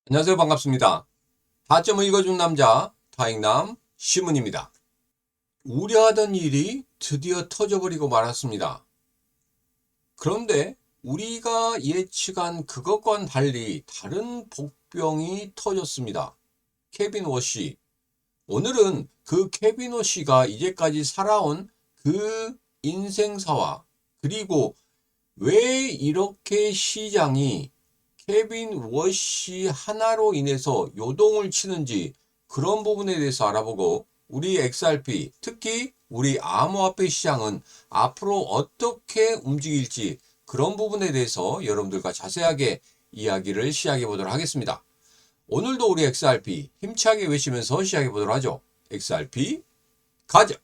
안녕하세요. 반갑습니다. 다점을 읽어준 남자 다익남 시문입니다. 우려하던 일이 드디어 터져버리고 말았습니다. 그런데 우리가 예측한 그것과는 달리 다른 복병이 터졌습니다. 케빈 워시. 오늘은 그 케빈 워시가 이제까지 살아온 그 인생사와 그리고 왜 이렇게 시장이 케빈 워시 하나로 인해서 요동을 치는지 그런 부분에 대해서 알아보고 우리 XRP, 특히 우리 암호화폐 시장은 앞으로 어떻게 움직일지 그런 부분에 대해서 여러분들과 자세하게 이야기를 시작해 보도록 하겠습니다. 오늘도 우리 XRP 힘차게 외치면서 시작해 보도록 하죠. XRP 가자!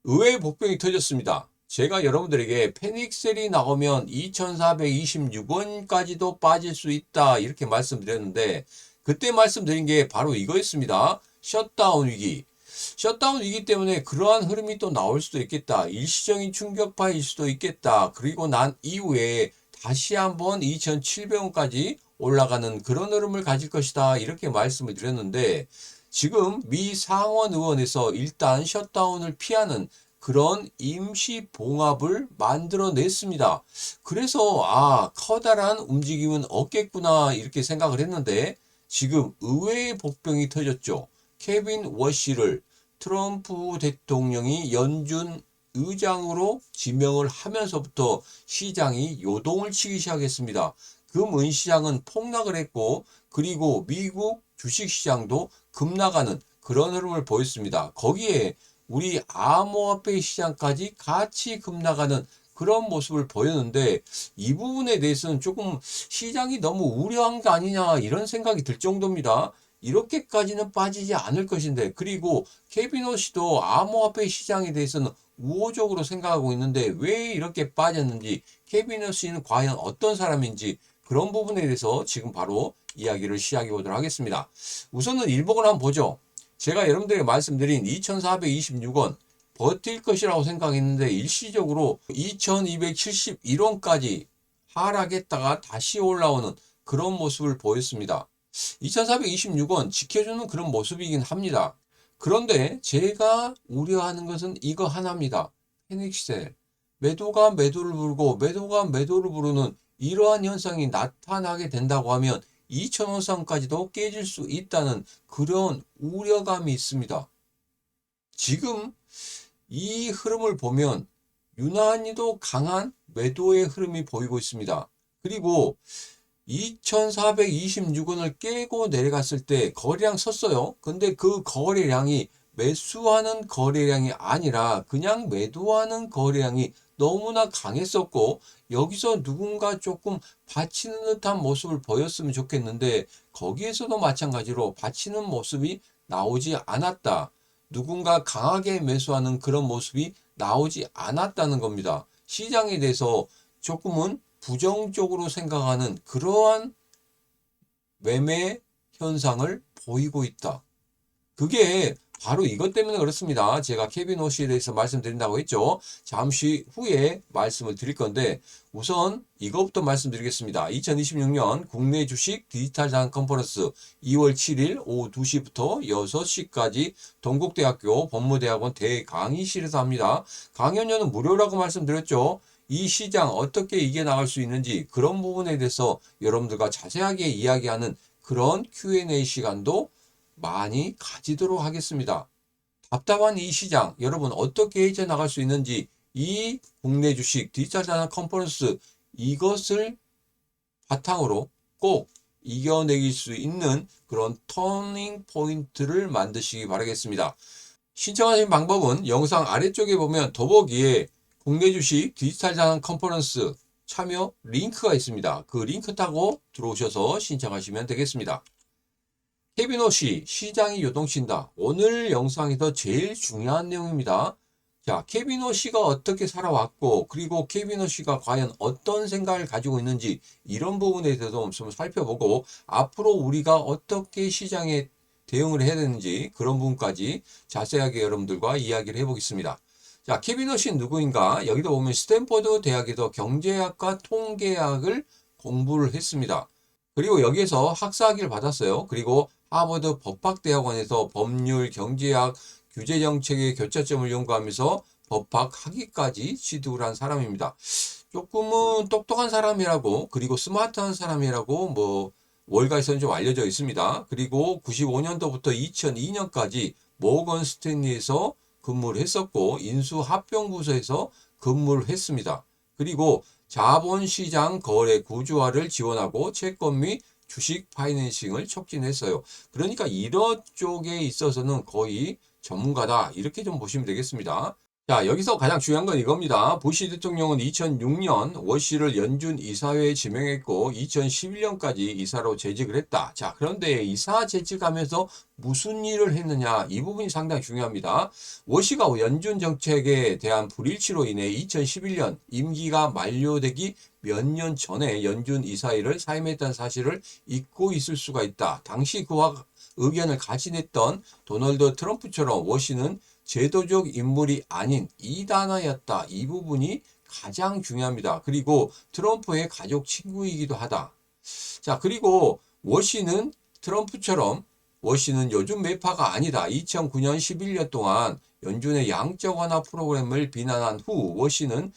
의외의 복병이 터졌습니다. 제가 여러분들에게 패닉셀이 나오면 2426원까지도 빠질 수 있다 이렇게 말씀드렸는데 그때 말씀드린 게 바로 이거였습니다. 셧다운 위기. 셧다운 위기 때문에 그러한 흐름이 또 나올 수도 있겠다. 일시적인 충격파일 수도 있겠다. 그리고 난 이후에 다시 한번 2700원까지 올라가는 그런 흐름을 가질 것이다. 이렇게 말씀을 드렸는데 지금 미 상원 의원에서 일단 셧다운을 피하는 그런 임시 봉합을 만들어냈습니다. 그래서 커다란 움직임은 없겠구나 이렇게 생각을 했는데 지금 의외의 복병이 터졌죠. 케빈 워시를 트럼프 대통령이 연준 의장으로 지명을 하면서부터 시장이 요동을 치기 시작했습니다. 금은 시장은 폭락을 했고 그리고 미국 주식시장도 급락하는 그런 흐름을 보였습니다. 거기에 우리 암호화폐 시장까지 같이 급락하는 그런 모습을 보였는데 이 부분에 대해서는 조금 시장이 너무 우려한 거 아니냐 이런 생각이 들 정도입니다. 이렇게까지는 빠지지 않을 것인데 그리고 케비노 씨도 암호화폐 시장에 대해서는 우호적으로 생각하고 있는데 왜 이렇게 빠졌는지 케비노 씨는 과연 어떤 사람인지 그런 부분에 대해서 지금 바로 이야기를 시작해 보도록 하겠습니다. 우선은 일봉을 한번 보죠. 제가 여러분들에게 말씀드린 2426원 버틸 것이라고 생각했는데 일시적으로 2271원까지 하락했다가 다시 올라오는 그런 모습을 보였습니다. 2426원 지켜주는 그런 모습이긴 합니다. 그런데 제가 우려하는 것은 이거 하나입니다. 패닉셀. 매도가 매도를 부르고 매도가 매도를 부르는 이러한 현상이 나타나게 된다고 하면 2,000원 선까지도 깨질 수 있다는 그런 우려감이 있습니다. 지금 이 흐름을 보면 유난히도 강한 매도의 흐름이 보이고 있습니다. 그리고 2,426원을 깨고 내려갔을 때 거래량 섰어요. 근데 그 거래량이 매수하는 거래량이 아니라 그냥 매도하는 거래량이 너무나 강했었고 여기서 누군가 조금 받치는 듯한 모습을 보였으면 좋겠는데 거기에서도 마찬가지로 받치는 모습이 나오지 않았다. 누군가 강하게 매수하는 그런 모습이 나오지 않았다는 겁니다. 시장에 대해서 조금은 부정적으로 생각하는 그러한 매매 현상을 보이고 있다. 그게 바로 이것 때문에 그렇습니다. 제가 케빈 호시에 대해서 말씀드린다고 했죠. 잠시 후에 말씀을 드릴 건데 우선 이것부터 말씀드리겠습니다. 2026년 국내 주식 디지털 자산 컨퍼런스 2월 7일 오후 2시부터 6시까지 동국대학교 법무대학원 대강의실에서 합니다. 강연료는 무료라고 말씀드렸죠. 이 시장 어떻게 이겨나갈 수 있는지 그런 부분에 대해서 여러분들과 자세하게 이야기하는 그런 Q&A 시간도 많이 가지도록 하겠습니다. 답답한 이 시장 여러분 어떻게 헤쳐나갈 수 있는지 이 국내 주식 디지털 자산 컨퍼런스 이것을 바탕으로 꼭 이겨내길 수 있는 그런 터닝 포인트를 만드시기 바라겠습니다. 신청하신 방법은 영상 아래쪽에 보면 더보기에 국내 주식 디지털 자산 컨퍼런스 참여 링크가 있습니다. 그 링크 타고 들어오셔서 신청하시면 되겠습니다. 케빈 호시 시장이 요동친다. 오늘 영상에서 제일 중요한 내용입니다. 자, 케빈 호시가 어떻게 살아왔고 그리고 케빈 호시가 과연 어떤 생각을 가지고 있는지 이런 부분에 대해서 좀 살펴보고 앞으로 우리가 어떻게 시장에 대응을 해야 되는지 그런 부분까지 자세하게 여러분들과 이야기를 해보겠습니다. 자, 케빈 워시는 누구인가? 여기도 보면 스탠퍼드 대학에서 경제학과 통계학을 공부를 했습니다. 그리고 여기에서 학사학위를 받았어요. 그리고 하버드 법학대학원에서 법률, 경제학, 규제정책의 교차점을 연구하면서 법학 학위까지 취득을 한 사람입니다. 조금은 똑똑한 사람이라고, 그리고 스마트한 사람이라고 뭐 월가에서는 좀 알려져 있습니다. 그리고 95년도부터 2002년까지 모건 스탠리에서 근무를 했었고 인수합병부서에서 근무를 했습니다. 그리고 자본시장 거래 구조화를 지원하고 채권 및 주식 파이낸싱을 촉진했어요. 그러니까 이런 쪽에 있어서는 거의 전문가다, 이렇게 좀 보시면 되겠습니다. 자, 여기서 가장 중요한 건 이겁니다. 부시 대통령은 2006년 워시를 연준 이사회에 지명했고 2011년까지 이사로 재직을 했다. 자, 그런데 이사 재직하면서 무슨 일을 했느냐, 이 부분이 상당히 중요합니다. 워시가 연준 정책에 대한 불일치로 인해 2011년 임기가 만료되기 몇 년 전에 연준 이사회를 사임했다는 사실을 잊고 있을 수가 있다. 당시 그와 의견을 같이냈던 도널드 트럼프처럼 워시는 제도적 인물이 아닌 이단아였다. 이 부분이 가장 중요합니다. 그리고 트럼프의 가족 친구이기도 하다. 자, 그리고 워시는 트럼프처럼 워시는 요즘 매파가 아니다. 2009년 11년 동안 연준의 양적 완화 프로그램을 비난한 후 워시는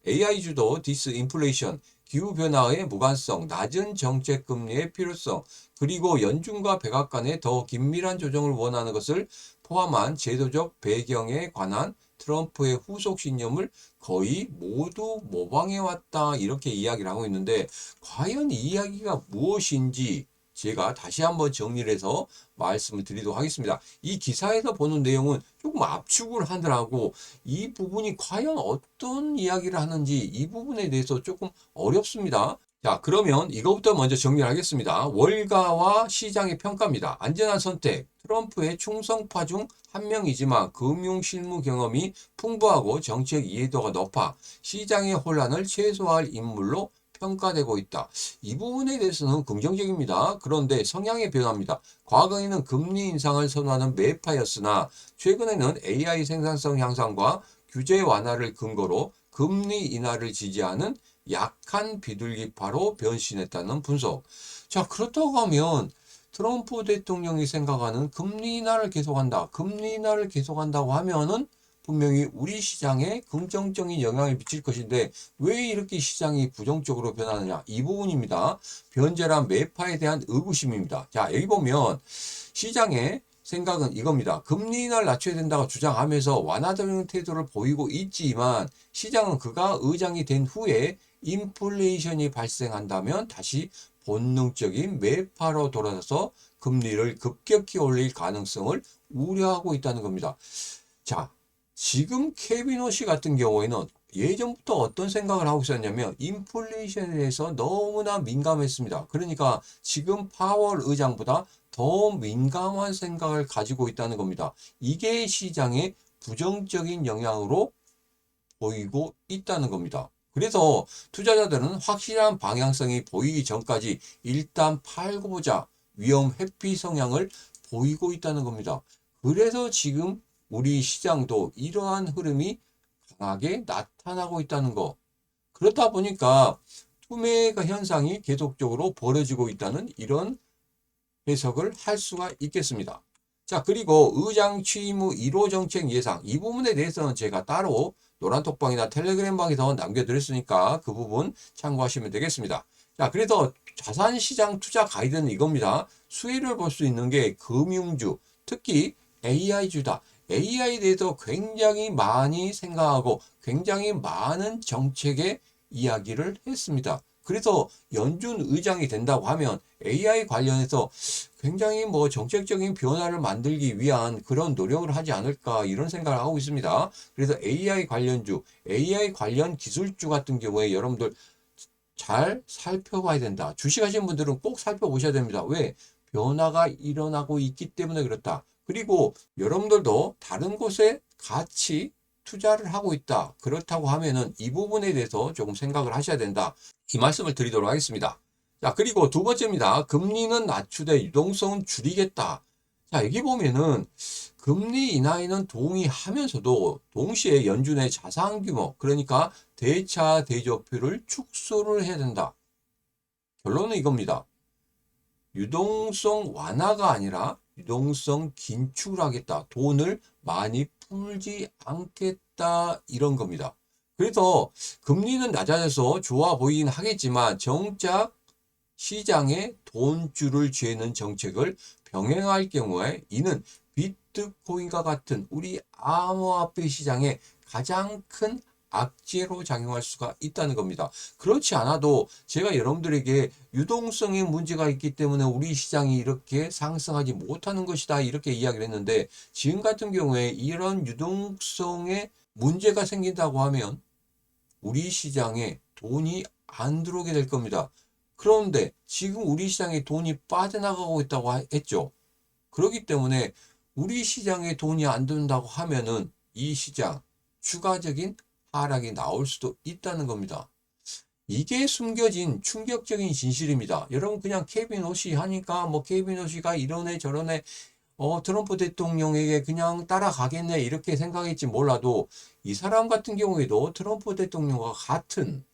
AI 주도 디스인플레이션, 기후변화의 무관성, 낮은 정책금리의 필요성, 그리고 연준과 백악관의 더 긴밀한 조정을 원하는 것을 포함한 제도적 배경에 관한 트럼프의 후속 신념을 거의 모두 모방해왔다, 이렇게 이야기를 하고 있는데, 과연 이 이야기가 무엇인지 제가 다시 한번 정리를 해서 말씀을 드리도록 하겠습니다. 이 기사에서 보는 내용은 조금 압축을 하더라고, 이 부분이 과연 어떤 이야기를 하는지 이 부분에 대해서 조금 어렵습니다. 자, 그러면 이거부터 먼저 정리를 하겠습니다. 월가와 시장의 평가입니다. 안전한 선택, 트럼프의 충성파 중 한 명이지만 금융 실무 경험이 풍부하고 정책 이해도가 높아 시장의 혼란을 최소화할 인물로 평가되고 있다. 이 부분에 대해서는 긍정적입니다. 그런데 성향의 변화입니다. 과거에는 금리 인상을 선호하는 매파였으나 최근에는 AI 생산성 향상과 규제 완화를 근거로 금리 인하를 지지하는 약한 비둘기파로 변신했다는 분석. 자, 그렇다고 하면 트럼프 대통령이 생각하는 금리 인하를 계속한다, 금리 인하를 계속한다고 하면은 분명히 우리 시장에 긍정적인 영향을 미칠 것인데 왜 이렇게 시장이 부정적으로 변하느냐, 이 부분입니다. 변절한 매파에 대한 의구심입니다. 자, 여기 보면 시장의 생각은 이겁니다. 금리 인하를 낮춰야 된다고 주장하면서 완화적인 태도를 보이고 있지만 시장은 그가 의장이 된 후에 인플레이션이 발생한다면 다시 본능적인 매파로 돌아서서 금리를 급격히 올릴 가능성을 우려하고 있다는 겁니다. 자, 지금 케빈 워시 같은 경우에는 예전부터 어떤 생각을 하고 있었냐면 인플레이션에 대해서 너무나 민감했습니다. 그러니까 지금 파월 의장보다 더 민감한 생각을 가지고 있다는 겁니다. 이게 시장에 부정적인 영향으로 보이고 있다는 겁니다. 그래서 투자자들은 확실한 방향성이 보이기 전까지 일단 팔고 보자, 위험 회피 성향을 보이고 있다는 겁니다. 그래서 지금 우리 시장도 이러한 흐름이 강하게 나타나고 있다는 거. 그렇다 보니까 투매가 현상이 계속적으로 벌어지고 있다는 이런 해석을 할 수가 있겠습니다. 자, 그리고 의장 취임 후 1호 정책 예상, 이 부분에 대해서는 제가 따로 노란톡방이나 텔레그램방에서 남겨드렸으니까 그 부분 참고하시면 되겠습니다. 자, 그래서 자산시장 투자 가이드는 이겁니다. 수혜를 볼 수 있는 게 금융주, 특히 AI주다. AI에 대해서 굉장히 많이 생각하고 굉장히 많은 정책의 이야기를 했습니다. 그래서 연준 의장이 된다고 하면 AI 관련해서 굉장히 뭐 정책적인 변화를 만들기 위한 그런 노력을 하지 않을까, 이런 생각을 하고 있습니다. 그래서 AI 관련주, AI 관련 기술주 같은 경우에 여러분들 잘 살펴봐야 된다. 주식하시는 분들은 꼭 살펴보셔야 됩니다. 왜? 변화가 일어나고 있기 때문에 그렇다. 그리고 여러분들도 다른 곳에 같이 투자를 하고 있다, 그렇다고 하면은 이 부분에 대해서 조금 생각을 하셔야 된다, 이 말씀을 드리도록 하겠습니다. 자, 그리고 두 번째입니다. 금리는 낮추되 유동성은 줄이겠다. 자, 여기 보면은 금리 인하에는 동의하면서도 동시에 연준의 자산 규모, 그러니까 대차 대조표를 축소를 해야 된다. 결론은 이겁니다. 유동성 완화가 아니라 유동성 긴축을 하겠다. 돈을 많이 풀지 않겠다. 이런 겁니다. 그래서 금리는 낮아져서 좋아 보이긴 하겠지만 정작 시장에 돈줄을 쥐는 정책을 병행할 경우에 이는 비트코인과 같은 우리 암호화폐 시장에 가장 큰 악재로 작용할 수가 있다는 겁니다. 그렇지 않아도 제가 여러분들에게 유동성에 문제가 있기 때문에 우리 시장이 이렇게 상승하지 못하는 것이다 이렇게 이야기를 했는데, 지금 같은 경우에 이런 유동성에 문제가 생긴다고 하면 우리 시장에 돈이 안 들어오게 될 겁니다. 그런데 지금 우리 시장에 돈이 빠져나가고 있다고 했죠. 그렇기 때문에 우리 시장에 돈이 안 든다고 하면은 이 시장 추가적인 하락이 나올 수도 있다는 겁니다. 이게 숨겨진 충격적인 진실입니다. 여러분 그냥 케빈 오시 하니까 뭐 케빈 오시가 이러네 저러네 트럼프 대통령에게 그냥 따라가겠네 이렇게 생각했지 몰라도 이 사람 같은 경우에도 트럼프 대통령과 같은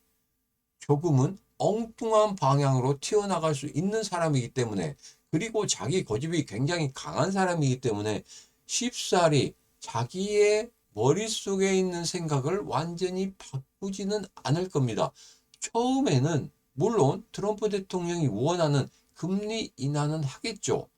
조금은 엉뚱한 방향으로 튀어나갈 수 있는 사람이기 때문에, 그리고 자기 고집이 굉장히 강한 사람이기 때문에 쉽사리 자기의 머릿속에 있는 생각을 완전히 바꾸지는 않을 겁니다. 처음에는 물론 트럼프 대통령이 원하는 금리 인하는 하겠죠.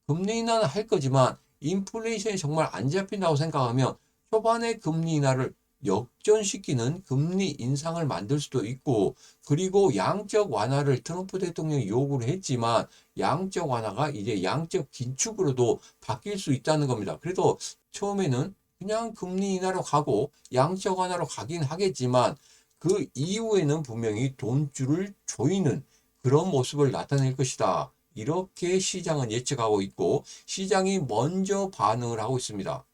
금리 인하는 할 거지만 인플레이션이 정말 안 잡힌다고 생각하면 초반에 금리 인하를 역전시키는 금리 인상을 만들 수도 있고, 그리고 양적 완화를 트럼프 대통령이 요구를 했지만 양적 완화가 이제 양적 긴축으로도 바뀔 수 있다는 겁니다. 그래도 처음에는 그냥 금리 인하로 가고 양적 완화로 가긴 하겠지만 그 이후에는 분명히 돈줄을 조이는 그런 모습을 나타낼 것이다. 이렇게 시장은 예측하고 있고 시장이 먼저 반응을 하고 있습니다.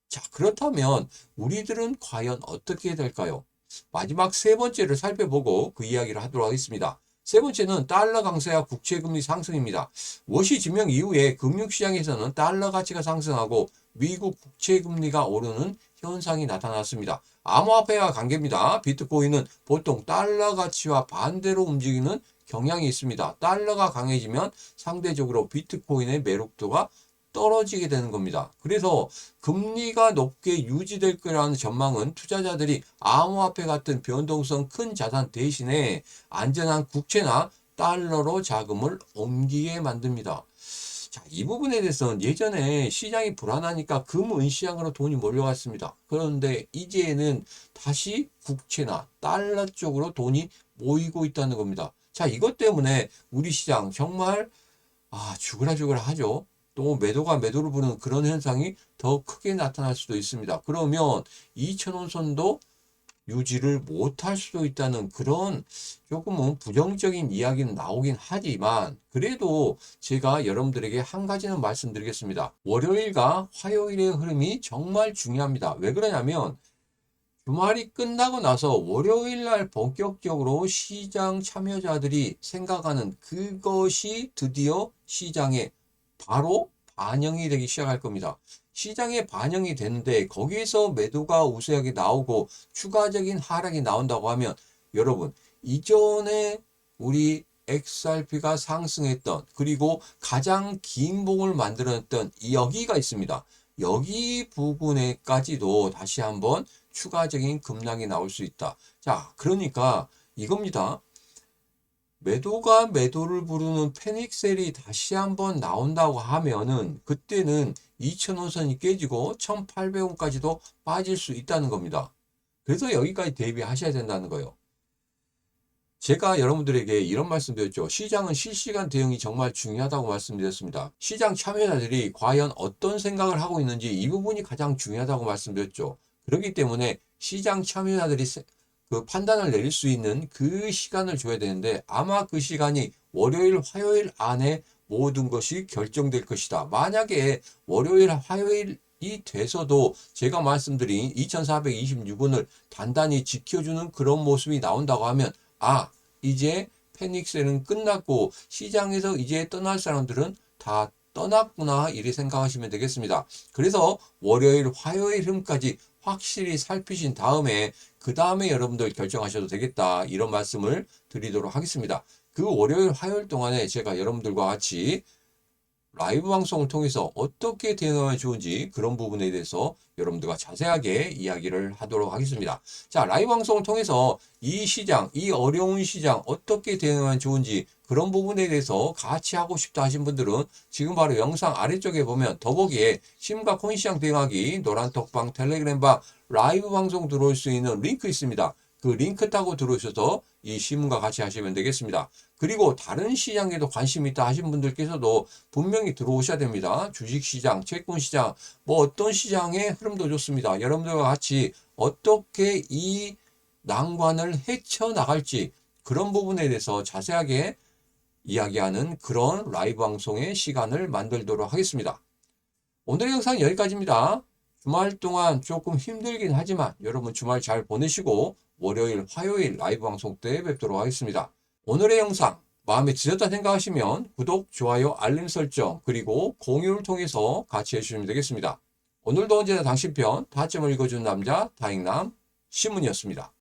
자, 그렇다면 우리들은 과연 어떻게 될까요? 마지막 세 번째를 살펴보고 그 이야기를 하도록 하겠습니다. 세 번째는 달러 강세와 국채금리 상승입니다. 워시 지명 이후에 금융시장에서는 달러 가치가 상승하고 미국 국채금리가 오르는 현상이 나타났습니다. 암호화폐와 관계입니다. 비트코인은 보통 달러 가치와 반대로 움직이는 경향이 있습니다. 달러가 강해지면 상대적으로 비트코인의 매력도가 떨어지게 되는 겁니다. 그래서 금리가 높게 유지될 거라는 전망은 투자자들이 암호화폐 같은 변동성 큰 자산 대신에 안전한 국채나 달러로 자금을 옮기게 만듭니다. 자, 이 부분에 대해서는 예전에 시장이 불안하니까 금, 은 시장으로 돈이 몰려갔습니다. 그런데 이제는 다시 국채나 달러 쪽으로 돈이 모이고 있다는 겁니다. 자, 이것 때문에 우리 시장 정말 죽으라 하죠. 또 매도가 매도를 부르는 그런 현상이 더 크게 나타날 수도 있습니다. 그러면 2,000원선도 유지를 못할 수도 있다는 그런 조금은 부정적인 이야기는 나오긴 하지만, 그래도 제가 여러분들에게 한 가지는 말씀드리겠습니다. 월요일과 화요일의 흐름이 정말 중요합니다. 왜 그러냐면 주말이 끝나고 나서 월요일 날 본격적으로 시장 참여자들이 생각하는 그것이 드디어 시장에 바로 반영이 되기 시작할 겁니다. 시장에 반영이 되는데 거기에서 매도가 우세하게 나오고 추가적인 하락이 나온다고 하면, 여러분 이전에 우리 XRP가 상승했던 그리고 가장 긴 봉을 만들었던 여기가 있습니다. 여기 부분에까지도 다시 한번 추가적인 급락이 나올 수 있다. 자, 그러니까 이겁니다. 매도가 매도를 부르는 패닉셀이 다시 한번 나온다고 하면은 그때는 2,000원선이 깨지고 1,800원까지도 빠질 수 있다는 겁니다. 그래서 여기까지 대비하셔야 된다는 거예요. 제가 여러분들에게 이런 말씀드렸죠. 시장은 실시간 대응이 정말 중요하다고 말씀드렸습니다. 시장 참여자들이 과연 어떤 생각을 하고 있는지 이 부분이 가장 중요하다고 말씀드렸죠. 그렇기 때문에 시장 참여자들이 그 판단을 내릴 수 있는 그 시간을 줘야 되는데 아마 그 시간이 월요일, 화요일 안에 모든 것이 결정될 것이다. 만약에 월요일, 화요일이 돼서도 제가 말씀드린 2426원을 단단히 지켜주는 그런 모습이 나온다고 하면 이제 패닉셀은 끝났고 시장에서 이제 떠날 사람들은 다 떠났구나 이리 생각하시면 되겠습니다. 그래서 월요일, 화요일 흐름까지 확실히 살피신 다음에 그 다음에 여러분들 결정하셔도 되겠다 이런 말씀을 드리도록 하겠습니다. 그 월요일, 화요일 동안에 제가 여러분들과 같이 라이브 방송을 통해서 어떻게 대응하면 좋은지 그런 부분에 대해서 여러분들과 자세하게 이야기를 하도록 하겠습니다. 자, 라이브 방송을 통해서 이 시장, 이 어려운 시장 어떻게 대응하면 좋은지 그런 부분에 대해서 같이 하고 싶다 하신 분들은 지금 바로 영상 아래쪽에 보면 더보기에 심과 코인 시장 대응하기 노란톡방 텔레그램방 라이브 방송 들어올 수 있는 링크 있습니다. 그 링크 타고 들어오셔서 이 시문과 같이 하시면 되겠습니다. 그리고 다른 시장에도 관심 있다 하신 분들께서도 분명히 들어오셔야 됩니다. 주식시장, 채권시장, 뭐 어떤 시장의 흐름도 좋습니다. 여러분들과 같이 어떻게 이 난관을 헤쳐나갈지 그런 부분에 대해서 자세하게 이야기하는 그런 라이브 방송의 시간을 만들도록 하겠습니다. 오늘의 영상은 여기까지입니다. 주말 동안 조금 힘들긴 하지만 여러분 주말 잘 보내시고 월요일, 화요일 라이브 방송 때 뵙도록 하겠습니다. 오늘의 영상 마음에 드셨다 생각하시면 구독, 좋아요, 알림 설정 그리고 공유를 통해서 같이 해주시면 되겠습니다. 오늘도 언제나 당신 편 타점을 읽어주는 남자 다익남 신문이었습니다.